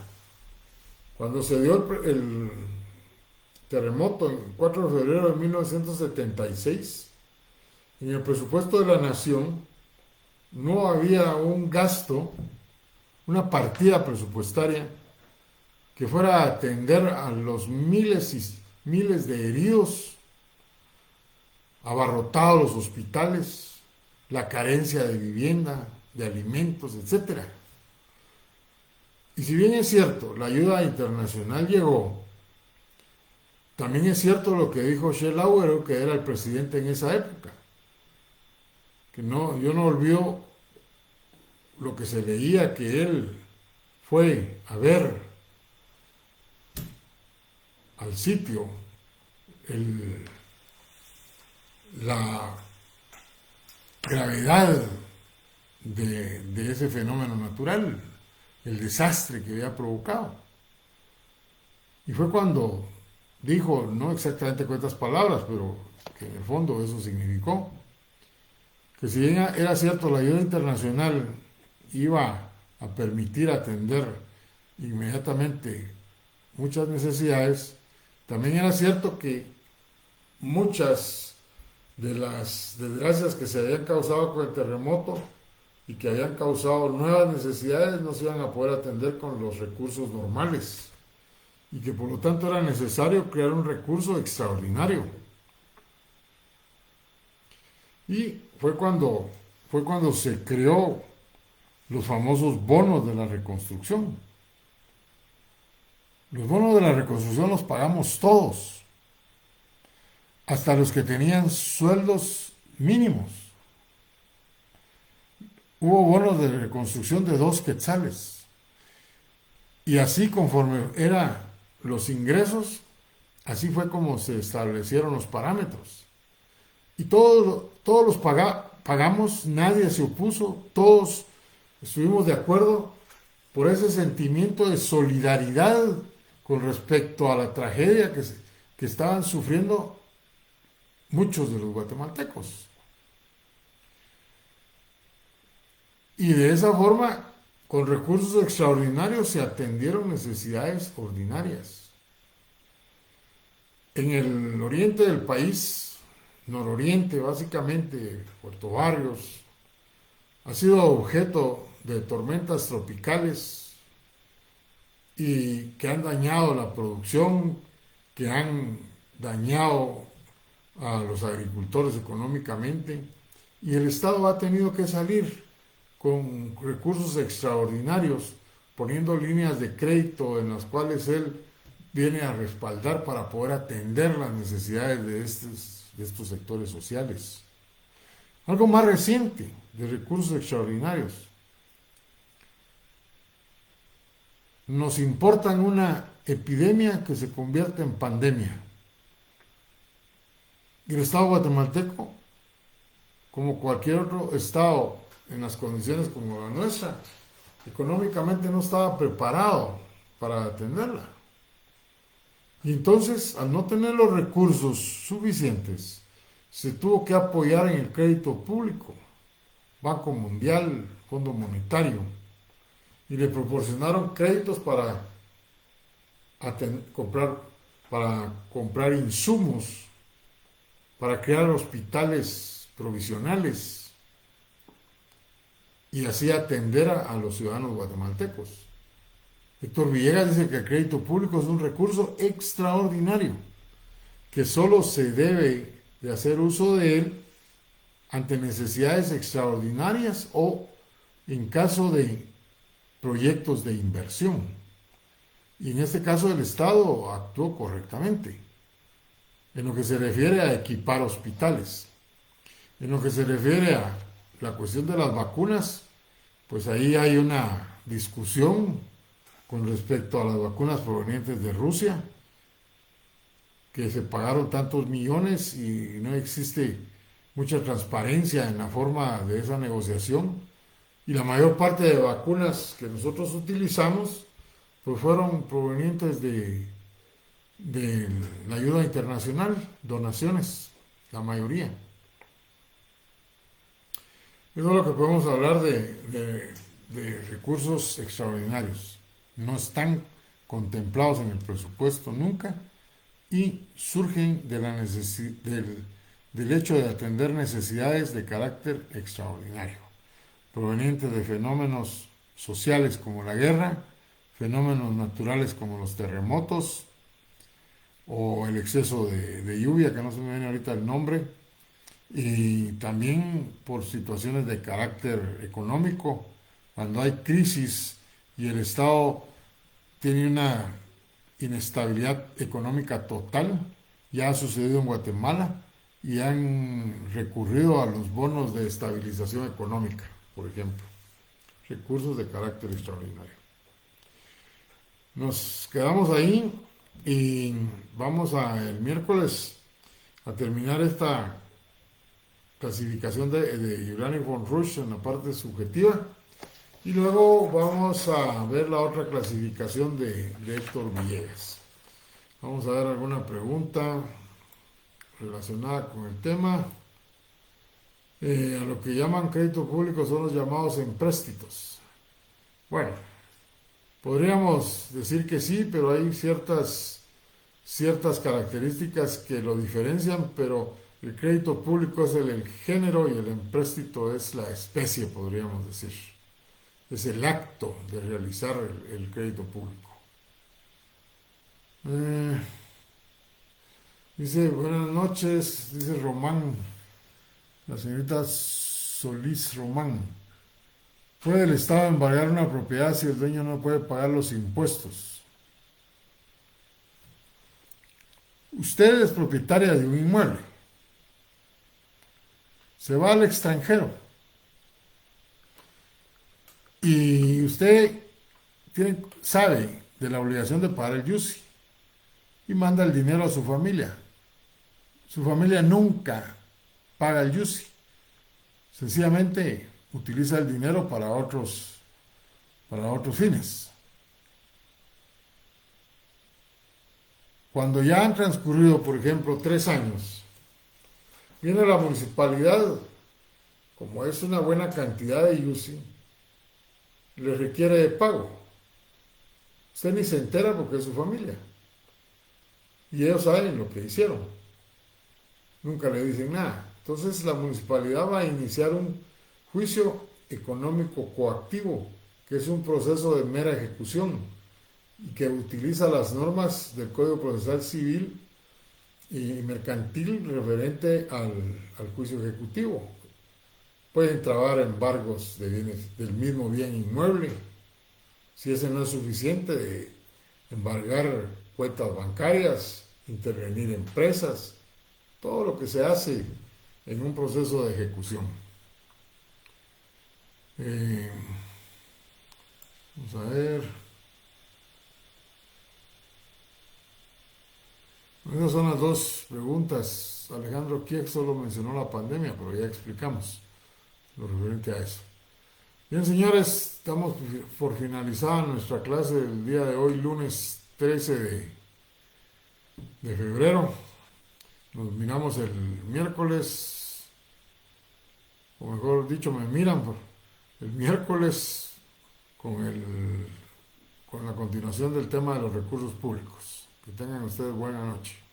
Cuando se dio el terremoto el 4 de febrero de 1976, en el presupuesto de la nación no había un gasto, una partida presupuestaria que fuera a atender a los miles y miles de heridos, abarrotados los hospitales, la carencia de vivienda, de alimentos, etc. Y si bien es cierto, la ayuda internacional llegó, también es cierto lo que dijo Shell Lauer, que era el presidente en esa época, que no, yo no olvido lo que se leía, que él fue a ver al sitio la gravedad de ese fenómeno natural, el desastre que había provocado. Y fue cuando dijo, no exactamente con estas palabras, pero que en el fondo eso significó, que si bien era cierto la ayuda internacional iba a permitir atender inmediatamente muchas necesidades, también era cierto que muchas de las desgracias que se habían causado con el terremoto y que habían causado nuevas necesidades no se iban a poder atender con los recursos normales y que por lo tanto era necesario crear un recurso extraordinario. Y fue cuando se creó los famosos bonos de la reconstrucción. Los bonos de la reconstrucción los pagamos todos, hasta los que tenían sueldos mínimos. Hubo bonos de reconstrucción de 2 quetzales. Y así conforme eran los ingresos, así fue como se establecieron los parámetros. Y todos los pagamos, nadie se opuso, todos estuvimos de acuerdo por ese sentimiento de solidaridad con respecto a la tragedia que estaban sufriendo muchos de los guatemaltecos. Y de esa forma, con recursos extraordinarios se atendieron necesidades ordinarias. En el oriente del país, nororiente básicamente, Puerto Barrios, ha sido objeto de tormentas tropicales y que han dañado la producción, que han dañado a los agricultores económicamente, y el Estado ha tenido que salir con recursos extraordinarios, poniendo líneas de crédito en las cuales él viene a respaldar para poder atender las necesidades de estos sectores sociales. Algo más reciente de recursos extraordinarios. Nos importan una epidemia que se convierte en pandemia. Y el Estado guatemalteco, como cualquier otro Estado en las condiciones como la nuestra, económicamente no estaba preparado para atenderla. Y entonces, al no tener los recursos suficientes, se tuvo que apoyar en el crédito público, Banco Mundial, Fondo Monetario, y le proporcionaron créditos para comprar insumos, para crear hospitales provisionales y así atender a los ciudadanos guatemaltecos. Héctor Villegas dice que el crédito público es un recurso extraordinario, que solo se debe de hacer uso de él ante necesidades extraordinarias o en caso de proyectos de inversión. Y en este caso el Estado actuó correctamente. En lo que se refiere a equipar hospitales, en lo que se refiere a la cuestión de las vacunas, pues ahí hay una discusión con respecto a las vacunas provenientes de Rusia, que se pagaron tantos millones y no existe mucha transparencia en la forma de esa negociación. Y la mayor parte de vacunas que nosotros utilizamos pues fueron provenientes de la ayuda internacional, donaciones, la mayoría. Eso es lo que podemos hablar de recursos extraordinarios. No están contemplados en el presupuesto nunca y surgen del hecho de atender necesidades de carácter extraordinario, provenientes de fenómenos sociales como la guerra, fenómenos naturales como los terremotos o el exceso de lluvia, que no se me viene ahorita el nombre, y también por situaciones de carácter económico, cuando hay crisis y el Estado tiene una inestabilidad económica total. Ya ha sucedido en Guatemala y han recurrido a los bonos de estabilización económica, por ejemplo, recursos de carácter extraordinario. Nos quedamos ahí y vamos el miércoles a terminar esta clasificación de Uranium von Rush en la parte subjetiva y luego vamos a ver la otra clasificación de Héctor Villegas. Vamos a ver alguna pregunta relacionada con el tema. A lo que llaman crédito público son los llamados empréstitos. Bueno, podríamos decir que sí, pero hay ciertas características que lo diferencian, pero el crédito público es el género y el empréstito es la especie, podríamos decir. Es el acto de realizar el crédito público. Dice, buenas noches, dice Román, la señorita Solís Román. ¿Puede el Estado embargar una propiedad si el dueño no puede pagar los impuestos? Usted es propietaria de un inmueble. Se va al extranjero. Y usted sabe de la obligación de pagar el YUSI. Y manda el dinero a su familia. Su familia nunca paga el YUSI. Sencillamente utiliza el dinero para otros fines. Cuando ya han transcurrido, por ejemplo, 3 años, viene la municipalidad, como es una buena cantidad de YUSI, le requiere de pago. Usted ni se entera porque es su familia. Y ellos saben lo que hicieron. Nunca le dicen nada. Entonces la municipalidad va a iniciar un juicio económico coactivo, que es un proceso de mera ejecución y que utiliza las normas del Código Procesal Civil y mercantil referente al juicio ejecutivo. Pueden trabar embargos de bienes del mismo bien inmueble. Si ese no es suficiente, de embargar cuentas bancarias, intervenir empresas, todo lo que se hace en un proceso de ejecución. Vamos a ver. Esas son las dos preguntas. Alejandro Kiek solo mencionó la pandemia, pero ya explicamos lo referente a eso. Bien, señores, estamos por finalizada nuestra clase del día de hoy, lunes 13 de febrero. Nos miramos el miércoles, o mejor dicho, me miran el miércoles con con la continuación del tema de los recursos públicos. Que tengan ustedes buena noche.